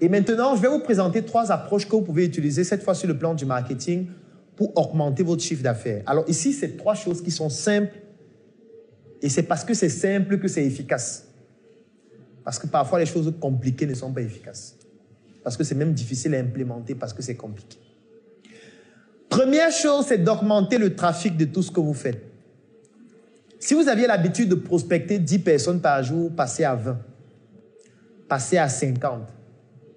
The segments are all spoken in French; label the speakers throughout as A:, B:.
A: Et maintenant, je vais vous présenter 3 approches que vous pouvez utiliser, cette fois sur le plan du marketing, pour augmenter votre chiffre d'affaires. Alors ici, c'est 3 choses qui sont simples. Et c'est parce que c'est simple que c'est efficace. Parce que parfois, les choses compliquées ne sont pas efficaces. Parce que c'est même difficile à implémenter parce que c'est compliqué. Première chose, c'est d'augmenter le trafic de tout ce que vous faites. Si vous aviez l'habitude de prospecter 10 personnes par jour, passez à 20. Passez à 50.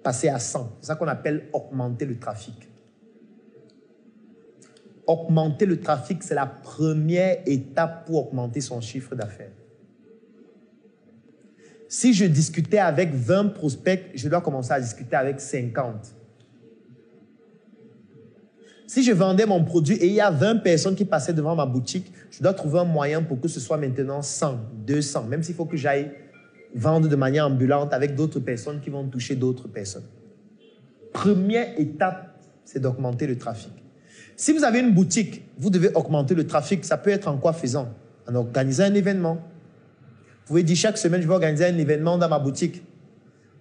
A: Passez à 100. C'est ça qu'on appelle augmenter le trafic. Augmenter le trafic, c'est la première étape pour augmenter son chiffre d'affaires. Si je discutais avec 20 prospects, je dois commencer à discuter avec 50. Si je vendais mon produit et il y a 20 personnes qui passaient devant ma boutique, je dois trouver un moyen pour que ce soit maintenant 100, 200, même s'il faut que j'aille vendre de manière ambulante avec d'autres personnes qui vont toucher d'autres personnes. Première étape, c'est d'augmenter le trafic. Si vous avez une boutique, vous devez augmenter le trafic. Ça peut être en quoi faisant? En organisant un événement. Vous pouvez dire chaque semaine, je vais organiser un événement dans ma boutique.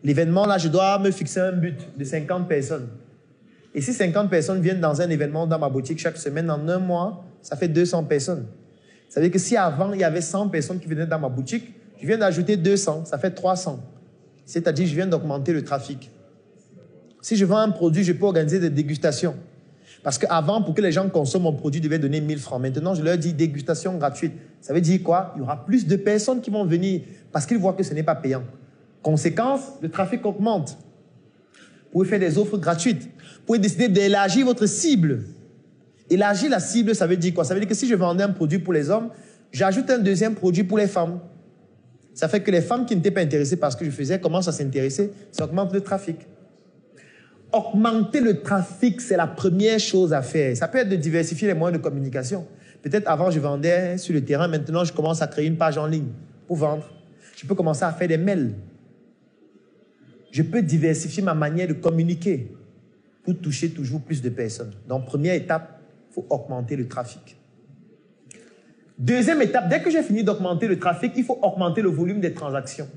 A: L'événement, là, je dois me fixer un but de 50 personnes. Et si 50 personnes viennent dans un événement dans ma boutique chaque semaine, en un mois, ça fait 200 personnes. Ça veut dire que si avant, il y avait 100 personnes qui venaient dans ma boutique, je viens d'ajouter 200, ça fait 300. C'est-à-dire, je viens d'augmenter le trafic. Si je vends un produit, je peux organiser des dégustations. Parce qu'avant, pour que les gens consomment mon produit, je devais donner 1000 francs. Maintenant, je leur dis dégustation gratuite. Ça veut dire quoi? Il y aura plus de personnes qui vont venir parce qu'ils voient que ce n'est pas payant. Conséquence, le trafic augmente. Vous pouvez faire des offres gratuites. Vous pouvez décider d'élargir votre cible. Élargir la cible, ça veut dire quoi? Ça veut dire que si je vendais un produit pour les hommes, j'ajoute un deuxième produit pour les femmes. Ça fait que les femmes qui n'étaient pas intéressées par ce que je faisais commencent à s'intéresser. Ça augmente le trafic. Augmenter le trafic, c'est la première chose à faire. Ça peut être de diversifier les moyens de communication. Peut-être avant, je vendais sur le terrain. Maintenant, je commence à créer une page en ligne pour vendre. Je peux commencer à faire des mails. Je peux diversifier ma manière de communiquer pour toucher toujours plus de personnes. Donc, première étape, il faut augmenter le trafic. Deuxième étape, dès que j'ai fini d'augmenter le trafic, il faut augmenter le volume des transactions.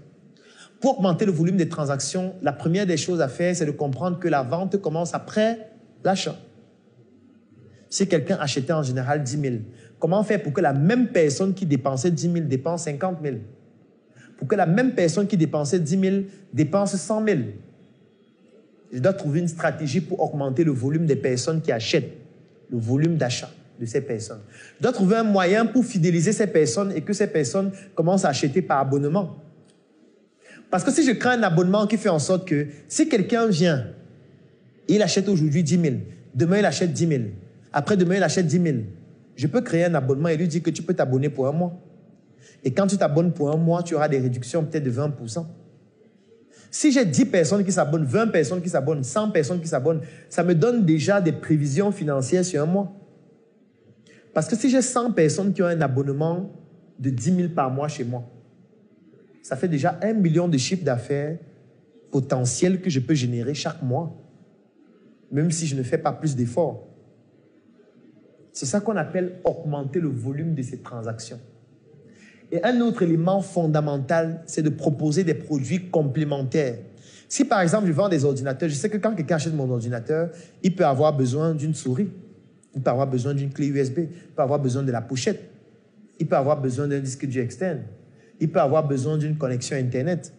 A: Pour augmenter le volume des transactions, la première des choses à faire, c'est de comprendre que la vente commence après l'achat. Si quelqu'un achetait en général 10 000, comment faire pour que la même personne qui dépensait 10 000 dépense 50 000? Pour que la même personne qui dépensait 10 000 dépense 100 000? Je dois trouver une stratégie pour augmenter le volume des personnes qui achètent, le volume d'achat de ces personnes. Je dois trouver un moyen pour fidéliser ces personnes et que ces personnes commencent à acheter par abonnement. Parce que si je crée un abonnement qui fait en sorte que si quelqu'un vient, il achète aujourd'hui 10 000, demain il achète 10 000, après-demain il achète 10 000, je peux créer un abonnement et lui dire que tu peux t'abonner pour un mois. Et quand tu t'abonnes pour un mois, tu auras des réductions peut-être de 20%. Si j'ai 10 personnes qui s'abonnent, 20 personnes qui s'abonnent, 100 personnes qui s'abonnent, ça me donne déjà des prévisions financières sur un mois. Parce que si j'ai 100 personnes qui ont un abonnement de 10 000 par mois chez moi, ça fait déjà 1 million de chiffre d'affaires potentiel que je peux générer chaque mois, même si je ne fais pas plus d'efforts. C'est ça qu'on appelle augmenter le volume de ces transactions. Et un autre élément fondamental, c'est de proposer des produits complémentaires. Si par exemple je vends des ordinateurs, je sais que quand quelqu'un achète mon ordinateur, il peut avoir besoin d'une souris, il peut avoir besoin d'une clé USB, il peut avoir besoin de la pochette, il peut avoir besoin d'un disque dur externe. Il peut avoir besoin d'une connexion Internet.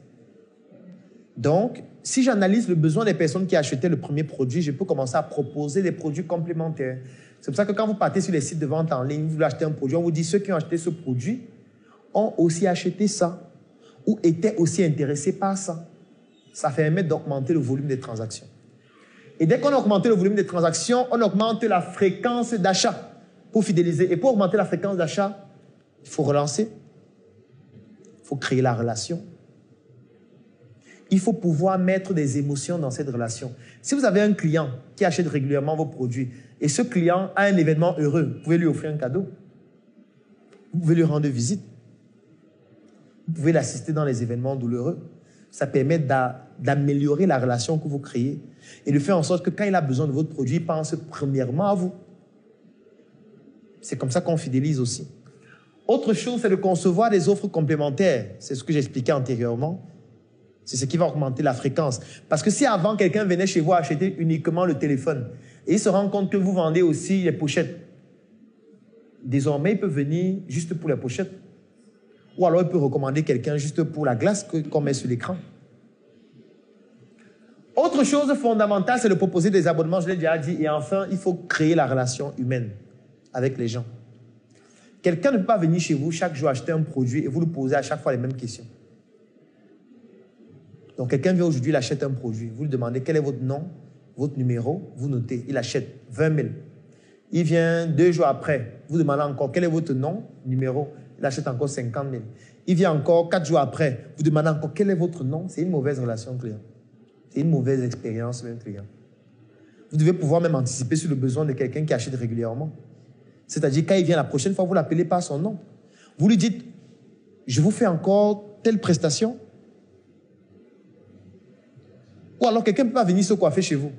A: Donc, si j'analyse le besoin des personnes qui achetaient le premier produit, je peux commencer à proposer des produits complémentaires. C'est pour ça que quand vous partez sur les sites de vente en ligne, vous voulez acheter un produit, on vous dit ceux qui ont acheté ce produit ont aussi acheté ça ou étaient aussi intéressés par ça. Ça permet d'augmenter le volume des transactions. Et dès qu'on a augmenté le volume des transactions, on augmente la fréquence d'achat pour fidéliser. Et pour augmenter la fréquence d'achat, il faut relancer. Il faut créer la relation. Il faut pouvoir mettre des émotions dans cette relation. Si vous avez un client qui achète régulièrement vos produits et ce client a un événement heureux, vous pouvez lui offrir un cadeau. Vous pouvez lui rendre visite. Vous pouvez l'assister dans les événements douloureux. Ça permet d'améliorer la relation que vous créez et de faire en sorte que quand il a besoin de votre produit, il pense premièrement à vous. C'est comme ça qu'on fidélise aussi. Autre chose, c'est de concevoir des offres complémentaires. C'est ce que j'expliquais antérieurement. C'est ce qui va augmenter la fréquence. Parce que si avant, quelqu'un venait chez vous acheter uniquement le téléphone et il se rend compte que vous vendez aussi les pochettes, désormais, il peut venir juste pour les pochettes. Ou alors, il peut recommander quelqu'un juste pour la glace qu'on met sur l'écran. Autre chose fondamentale, c'est de proposer des abonnements, je l'ai déjà dit. Et enfin, il faut créer la relation humaine avec les gens. Quelqu'un ne peut pas venir chez vous chaque jour acheter un produit et vous lui posez à chaque fois les mêmes questions. Donc, quelqu'un vient aujourd'hui, il achète un produit. Vous lui demandez quel est votre nom, votre numéro, vous notez. Il achète 20 000. Il vient 2 jours après, vous demandez encore quel est votre nom, numéro. Il achète encore 50 000. Il vient encore 4 jours après, vous demandez encore quel est votre nom. C'est une mauvaise relation client. C'est une mauvaise expérience même client. Vous devez pouvoir même anticiper sur le besoin de quelqu'un qui achète régulièrement. C'est-à-dire, quand il vient la prochaine fois, vous ne l'appelez pas son nom. Vous lui dites, je vous fais encore telle prestation. Ou alors, quelqu'un ne peut pas venir se coiffer chez vous.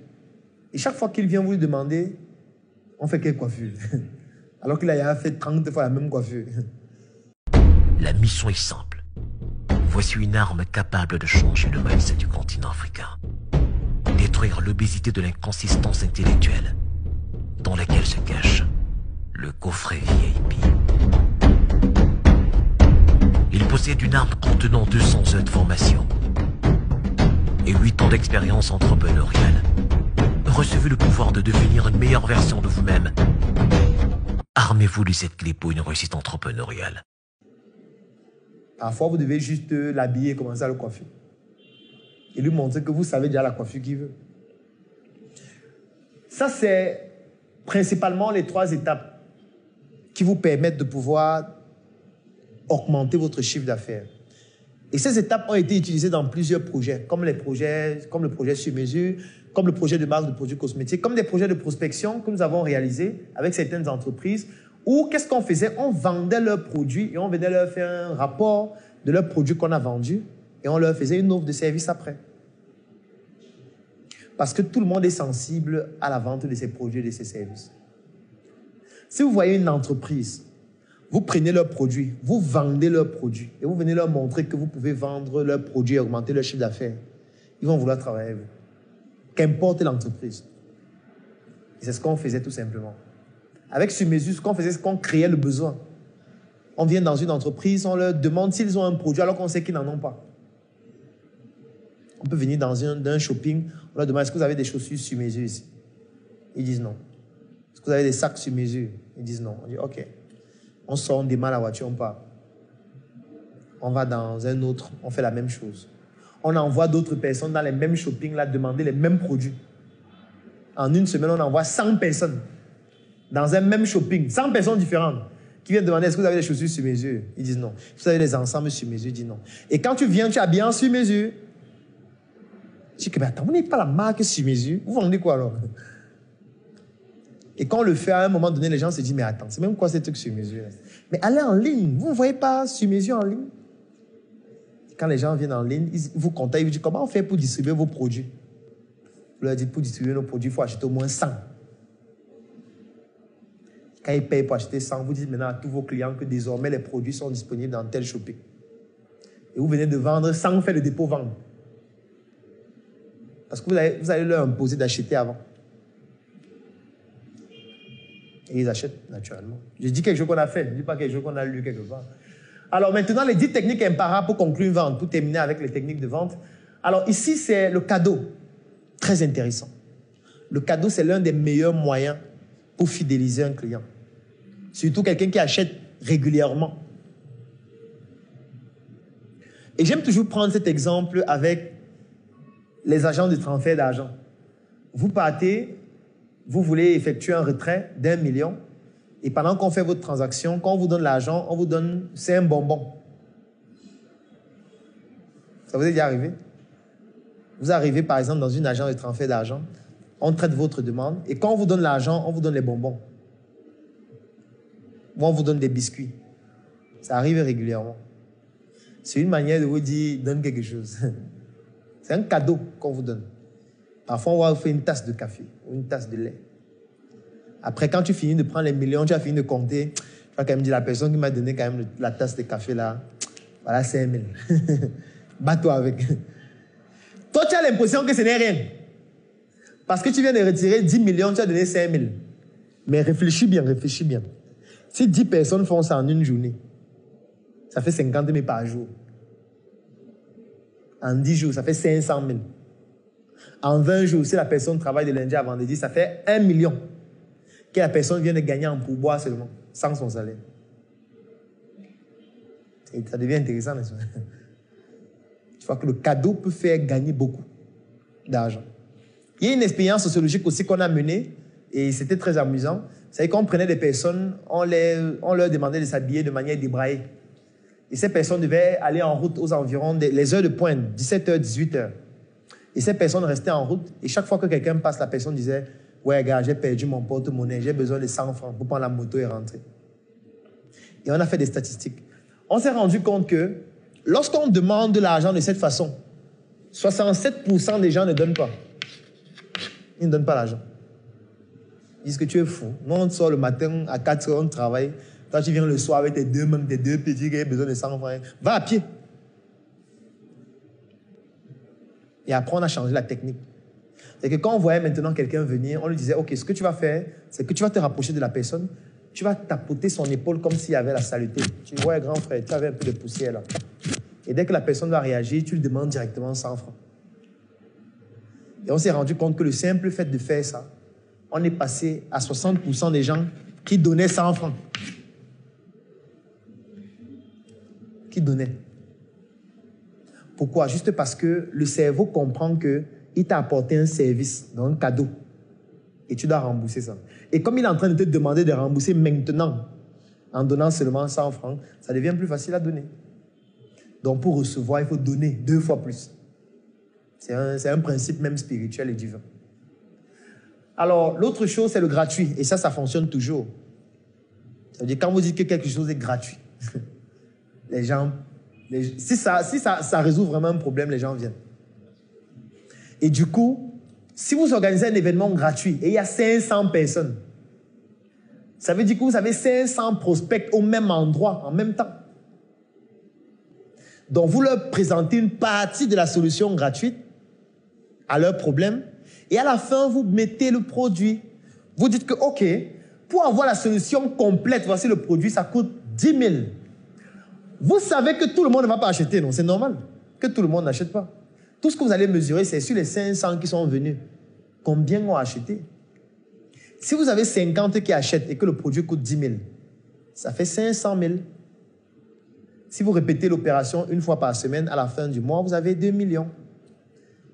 A: Et chaque fois qu'il vient, vous lui demandez, on fait quelle coiffure? Alors qu'il a fait 30 fois la même coiffure.
B: La mission est simple. Voici une arme capable de changer le mindset du continent africain. Détruire l'obésité de l'inconsistance intellectuelle dans laquelle se cache le coffret VIP. Il possède une arme contenant 200 heures de formation et 8 ans d'expérience entrepreneuriale. Recevez le pouvoir de devenir une meilleure version de vous-même. Armez-vous de cette clé pour une réussite entrepreneuriale.
A: Parfois, vous devez juste l'habiller et commencer à le coiffer. Et lui montrer que vous savez déjà la coiffure qu'il veut. Ça, c'est principalement les 3 étapes qui vous permettent de pouvoir augmenter votre chiffre d'affaires. Et ces étapes ont été utilisées dans plusieurs projets, comme le projet sur mesure, comme le projet de marque de produits cosmétiques, comme des projets de prospection que nous avons réalisés avec certaines entreprises, où qu'est-ce qu'on faisait? On vendait leurs produits et on venait leur faire un rapport de leurs produits qu'on a vendus et on leur faisait une offre de service après. Parce que tout le monde est sensible à la vente de ces produits et de ces services. Si vous voyez une entreprise, vous prenez leurs produits, vous vendez leurs produits et vous venez leur montrer que vous pouvez vendre leurs produits et augmenter leur chiffre d'affaires, ils vont vouloir travailler avec vous. Qu'importe l'entreprise. C'est ce qu'on faisait tout simplement. Avec sur mesure, ce qu'on faisait, c'est qu'on créait le besoin. On vient dans une entreprise, on leur demande s'ils ont un produit alors qu'on sait qu'ils n'en ont pas. On peut venir dans un shopping, on leur demande est-ce que vous avez des chaussures sur mesure ici? Ils disent non. Est-ce que vous avez des sacs sur mesure? Ils disent non. On dit ok. On sort, on démarre la voiture, on part. On va dans un autre, on fait la même chose. On envoie d'autres personnes dans les mêmes shoppings là demander les mêmes produits. En une semaine, on envoie 100 personnes dans un même shopping, 100 personnes différentes, qui viennent demander est-ce que vous avez des chaussures sur mesure? Ils disent non. Est-ce que vous avez des ensembles sur mesure? Ils disent non. Et quand tu viens, tu as bien sur mesure. Je dis que, mais attends, vous n'êtes pas la marque sur mesure. Vous vendez quoi alors? Et quand on le fait à un moment donné, les gens se disent, mais attends, c'est même quoi ces trucs sur mesure? Mais allez en ligne. Vous ne voyez pas sur mesure en ligne? Quand les gens viennent en ligne, ils vous contactent, ils vous disent, comment on fait pour distribuer vos produits? Vous leur dites, pour distribuer nos produits, il faut acheter au moins 100. Quand ils payent pour acheter 100, vous dites maintenant à tous vos clients que désormais les produits sont disponibles dans tel shopping. Et vous venez de vendre sans faire le dépôt-vente. Parce que vous allez leur imposer d'acheter avant. Et ils achètent naturellement. Je dis quelque chose qu'on a fait, je ne dis pas quelque chose qu'on a lu quelque part. Alors maintenant, les 10 techniques imparables pour conclure une vente, pour terminer avec les techniques de vente. Alors ici, c'est le cadeau. Très intéressant. Le cadeau, c'est l'un des meilleurs moyens pour fidéliser un client. Surtout quelqu'un qui achète régulièrement. Et j'aime toujours prendre cet exemple avec les agents de transfert d'argent. Vous partez, vous voulez effectuer un retrait d'1 million et pendant qu'on fait votre transaction, quand on vous donne l'argent, on vous donne, c'est un bonbon. Ça vous est déjà arrivé? Vous arrivez par exemple dans une agence de transfert d'argent, on traite votre demande et quand on vous donne l'argent, on vous donne les bonbons. Ou on vous donne des biscuits. Ça arrive régulièrement. C'est une manière de vous dire, donne quelque chose. C'est un cadeau qu'on vous donne. Parfois, on va vous faire une tasse de café ou une tasse de lait. Après, quand tu finis de prendre les millions, tu as fini de compter, tu vas quand même dire, la personne qui m'a donné quand même la tasse de café là, voilà 5 000. Bats-toi avec. Toi, tu as l'impression que ce n'est rien. Parce que tu viens de retirer 10 millions, tu as donné 5 000. Mais réfléchis bien, réfléchis bien. Si 10 personnes font ça en une journée, ça fait 50 000 par jour. En 10 jours, ça fait 500 000. En 20 jours, si la personne travaille de lundi à vendredi, ça fait 1 million que la personne vient de gagner en pourboire seulement, sans son salaire. Et ça devient intéressant, n'est-ce pas? Tu vois que le cadeau peut faire gagner beaucoup d'argent. Il y a une expérience sociologique aussi qu'on a menée, et c'était très amusant. C'est qu'on prenait des personnes, on leur demandait de s'habiller de manière débraillée. Et ces personnes devaient aller en route aux environs des heures de pointe, 17h, 18h. Et ces personnes restaient en route, et chaque fois que quelqu'un passe, la personne disait « Ouais, gars, j'ai perdu mon porte-monnaie, j'ai besoin de 100 francs pour prendre la moto et rentrer. » Et on a fait des statistiques. On s'est rendu compte que lorsqu'on demande de l'argent de cette façon, 67% des gens ne donnent pas. Ils ne donnent pas l'argent. Ils disent que tu es fou. Nous, on sort le matin à 4 heures, on travaille. Toi, tu viens le soir avec tes deux petits qui ont besoin de 100 francs. Va à pied. Et après, on a changé la technique. C'est que quand on voyait maintenant quelqu'un venir, on lui disait, OK, ce que tu vas faire, c'est que tu vas te rapprocher de la personne, tu vas tapoter son épaule comme s'il y avait la saleté. Tu vois, grand frère, tu avais un peu de poussière là. Et dès que la personne va réagir, tu lui demandes directement 100 francs. Et on s'est rendu compte que le simple fait de faire ça, on est passé à 60% des gens qui donnaient 100 francs. Qui donnaient. Pourquoi? Juste parce que le cerveau comprend qu'il t'a apporté un service, donc un cadeau. Et tu dois rembourser ça. Et comme il est en train de te demander de rembourser maintenant, en donnant seulement 100 francs, ça devient plus facile à donner. Donc pour recevoir, il faut donner 2 fois plus. C'est un principe même spirituel et divin. Alors, l'autre chose, c'est le gratuit. Et ça fonctionne toujours. C'est-à-dire, quand vous dites que quelque chose est gratuit, les gens... Si ça résout vraiment un problème, les gens viennent. Et du coup, si vous organisez un événement gratuit et il y a 500 personnes, ça veut dire que vous avez 500 prospects au même endroit, en même temps. Donc, vous leur présentez une partie de la solution gratuite à leur problème et à la fin, vous mettez le produit. Vous dites que, OK, pour avoir la solution complète, voici le produit, ça coûte 10 000. Vous savez que tout le monde ne va pas acheter, non? C'est normal que tout le monde n'achète pas. Tout ce que vous allez mesurer, c'est sur les 500 qui sont venus. Combien ont acheté? Si vous avez 50 qui achètent et que le produit coûte 10 000, ça fait 500 000. Si vous répétez l'opération une fois par semaine, à la fin du mois, vous avez 2 millions.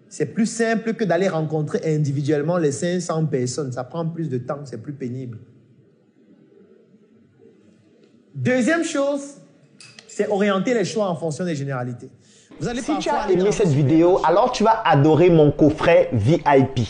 A: C'est plus simple que d'aller rencontrer individuellement les 500 personnes. Ça prend plus de temps, c'est plus pénible. Deuxième chose, c'est orienter les choix en fonction des généralités.
C: Si tu as aimé cette vidéo, alors tu vas adorer mon coffret VIP.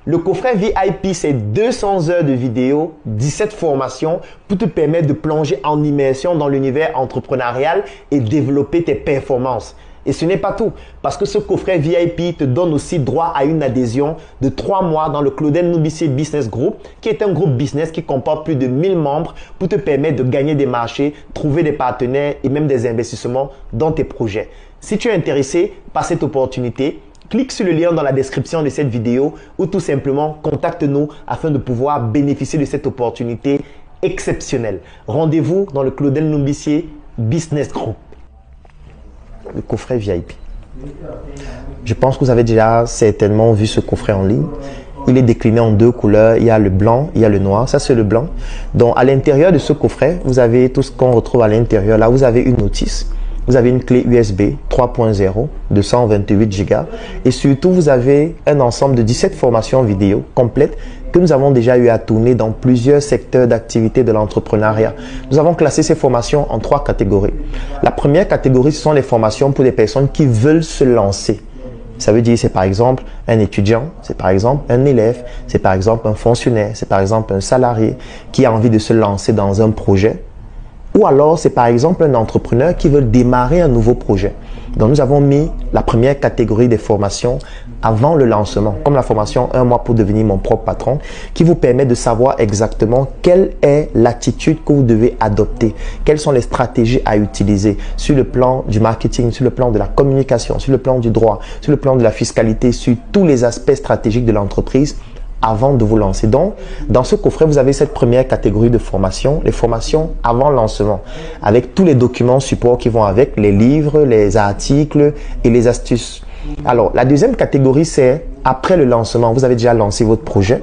C: Le coffret VIP, c'est 200 heures de vidéos, 17 formations pour te permettre de plonger en immersion dans l'univers entrepreneurial et développer tes performances. Et ce n'est pas tout, parce que ce coffret VIP te donne aussi droit à une adhésion de 3 mois dans le Claudel Nubissier Business Group, qui est un groupe business qui comporte plus de 1000 membres pour te permettre de gagner des marchés, trouver des partenaires et même des investissements dans tes projets. Si tu es intéressé par cette opportunité, clique sur le lien dans la description de cette vidéo ou tout simplement contacte-nous afin de pouvoir bénéficier de cette opportunité exceptionnelle. Rendez-vous dans le Claudel Nubissier Business Group. Le coffret VIP. Je pense que vous avez déjà certainement vu ce coffret en ligne. Il est décliné en 2 couleurs. Il y a le blanc, il y a le noir. Ça, c'est le blanc. Donc, à l'intérieur de ce coffret, vous avez tout ce qu'on retrouve à l'intérieur. Là, vous avez une notice. Vous avez une clé USB 3.0 de 128 Go. Et surtout, vous avez un ensemble de 17 formations vidéo complètes que nous avons déjà eu à tourner dans plusieurs secteurs d'activité de l'entrepreneuriat. Nous avons classé ces formations en 3 catégories. La première catégorie, ce sont les formations pour des personnes qui veulent se lancer. Ça veut dire, c'est par exemple un étudiant, c'est par exemple un élève, c'est par exemple un fonctionnaire, c'est par exemple un salarié qui a envie de se lancer dans un projet. Ou alors, c'est par exemple un entrepreneur qui veut démarrer un nouveau projet. Donc, nous avons mis la première catégorie des formations avant le lancement, comme la formation 1 mois pour devenir mon propre patron, qui vous permet de savoir exactement quelle est l'attitude que vous devez adopter, quelles sont les stratégies à utiliser sur le plan du marketing, sur le plan de la communication, sur le plan du droit, sur le plan de la fiscalité, sur tous les aspects stratégiques de l'entreprise avant de vous lancer. Donc, dans ce coffret, vous avez cette première catégorie de formation, les formations avant lancement, avec tous les documents support qui vont avec, les livres, les articles et les astuces. Alors, la deuxième catégorie, c'est après le lancement. Vous avez déjà lancé votre projet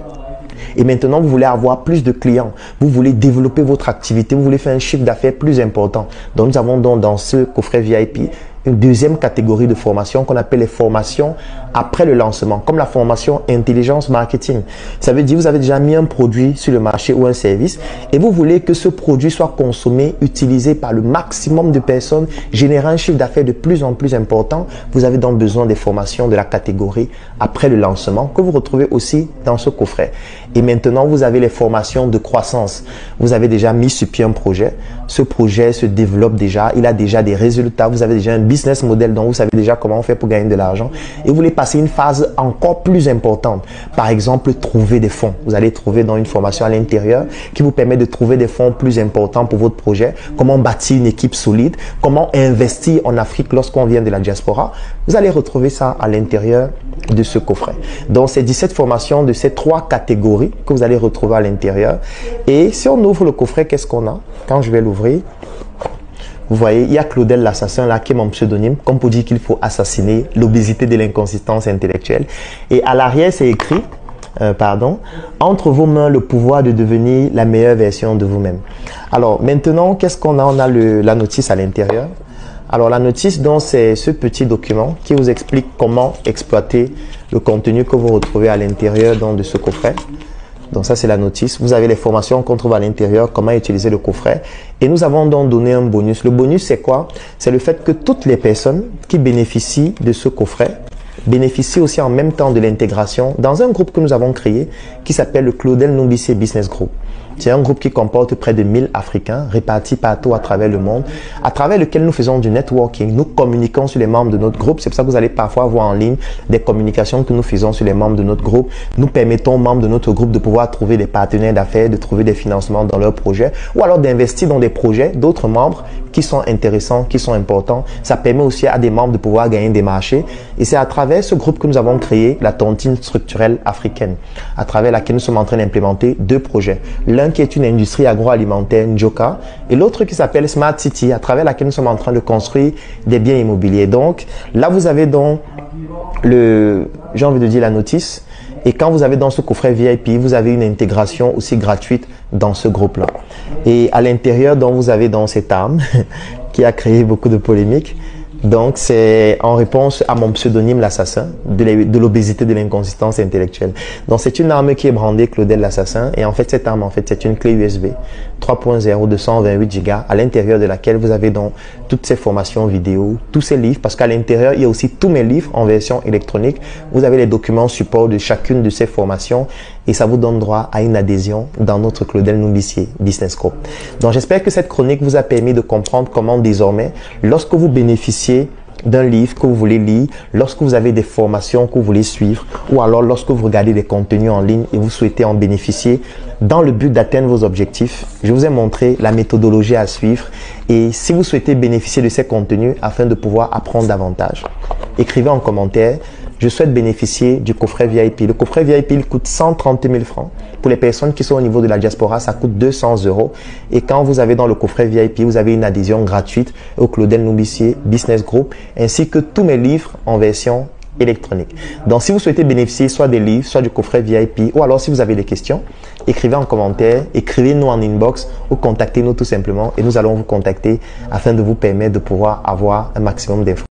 C: et maintenant, vous voulez avoir plus de clients. Vous voulez développer votre activité. Vous voulez faire un chiffre d'affaires plus important. Donc, nous avons donc dans ce coffret VIP une deuxième catégorie de formation qu'on appelle les formations après le lancement, comme la formation intelligence marketing. Ça veut dire que vous avez déjà mis un produit sur le marché ou un service et vous voulez que ce produit soit consommé, utilisé par le maximum de personnes, générant un chiffre d'affaires de plus en plus important. Vous avez donc besoin des formations de la catégorie après le lancement que vous retrouvez aussi dans ce coffret. Et maintenant, vous avez les formations de croissance. Vous avez déjà mis sur pied un projet. Ce projet se développe déjà. Il a déjà des résultats. Vous avez déjà un business model dont vous savez déjà comment on fait pour gagner de l'argent. Et vous voulez passer une phase encore plus importante. Par exemple, trouver des fonds. Vous allez trouver dans une formation à l'intérieur qui vous permet de trouver des fonds plus importants pour votre projet. Comment bâtir une équipe solide. Comment investir en Afrique lorsqu'on vient de la diaspora. Vous allez retrouver ça à l'intérieur de ce coffret. Donc, c'est 17 formations de ces 3 catégories que vous allez retrouver à l'intérieur. Et si on ouvre le coffret, qu'est-ce qu'on a? Quand je vais l'ouvrir, vous voyez, il y a Claudel l'assassin là qui est mon pseudonyme, comme pour dire qu'il faut assassiner l'obésité de l'inconsistance intellectuelle. Et à l'arrière, c'est écrit, entre vos mains le pouvoir de devenir la meilleure version de vous-même. Alors maintenant, qu'est-ce qu'on a? On a la notice à l'intérieur. Alors la notice, donc, c'est ce petit document qui vous explique comment exploiter le contenu que vous retrouvez à l'intérieur de ce coffret. Donc ça, c'est la notice. Vous avez les formations qu'on trouve à l'intérieur, comment utiliser le coffret. Et nous avons donc donné un bonus. Le bonus, c'est quoi? C'est le fait que toutes les personnes qui bénéficient de ce coffret bénéficient aussi en même temps de l'intégration dans un groupe que nous avons créé qui s'appelle le Claudel Numbissier Business Group. C'est un groupe qui comporte près de 1000 Africains répartis partout à travers le monde, à travers lequel nous faisons du networking. Nous communiquons sur les membres de notre groupe. C'est pour ça que vous allez parfois voir en ligne des communications que nous faisons sur les membres de notre groupe. Nous permettons aux membres de notre groupe de pouvoir trouver des partenaires d'affaires, de trouver des financements dans leurs projets ou alors d'investir dans des projets d'autres membres qui sont intéressants, qui sont importants. Ça permet aussi à des membres de pouvoir gagner des marchés. Et c'est à travers ce groupe que nous avons créé la tontine structurelle africaine, à travers laquelle nous sommes en train d'implémenter 2 projets. L'un qui est une industrie agroalimentaire, Njoka, et l'autre qui s'appelle Smart City, à travers laquelle nous sommes en train de construire des biens immobiliers. Donc, là, vous avez donc j'ai envie de dire la notice. Et quand vous avez dans ce coffret VIP, vous avez une intégration aussi gratuite dans ce groupe-là. Et à l'intérieur, donc, vous avez dans cette arme qui a créé beaucoup de polémiques. Donc, c'est en réponse à mon pseudonyme l'assassin de l'obésité de l'inconsistance intellectuelle. Donc, c'est une arme qui est brandée Claudel l'assassin. Et en fait, cette arme, c'est une clé USB 3.0 de 128 Go à l'intérieur de laquelle vous avez donc toutes ces formations vidéo, tous ces livres, parce qu'à l'intérieur, il y a aussi tous mes livres en version électronique. Vous avez les documents support de chacune de ces formations et ça vous donne droit à une adhésion dans notre Claudel Numbissier Business Group. Donc, j'espère que cette chronique vous a permis de comprendre comment désormais, lorsque vous bénéficiez d'un livre que vous voulez lire, lorsque vous avez des formations que vous voulez suivre ou alors lorsque vous regardez des contenus en ligne et vous souhaitez en bénéficier dans le but d'atteindre vos objectifs, je vous ai montré la méthodologie à suivre. Et si vous souhaitez bénéficier de ces contenus afin de pouvoir apprendre davantage, écrivez en commentaire. Je souhaite bénéficier du coffret VIP. Le coffret VIP, il coûte 130 000 francs. Pour les personnes qui sont au niveau de la diaspora, ça coûte 200 €. Et quand vous avez dans le coffret VIP, vous avez une adhésion gratuite au Claudel Numbissier Business Group, ainsi que tous mes livres en version électronique. Donc, si vous souhaitez bénéficier soit des livres, soit du coffret VIP, ou alors si vous avez des questions, écrivez en commentaire, écrivez-nous en inbox ou contactez-nous tout simplement et nous allons vous contacter afin de vous permettre de pouvoir avoir un maximum d'informations.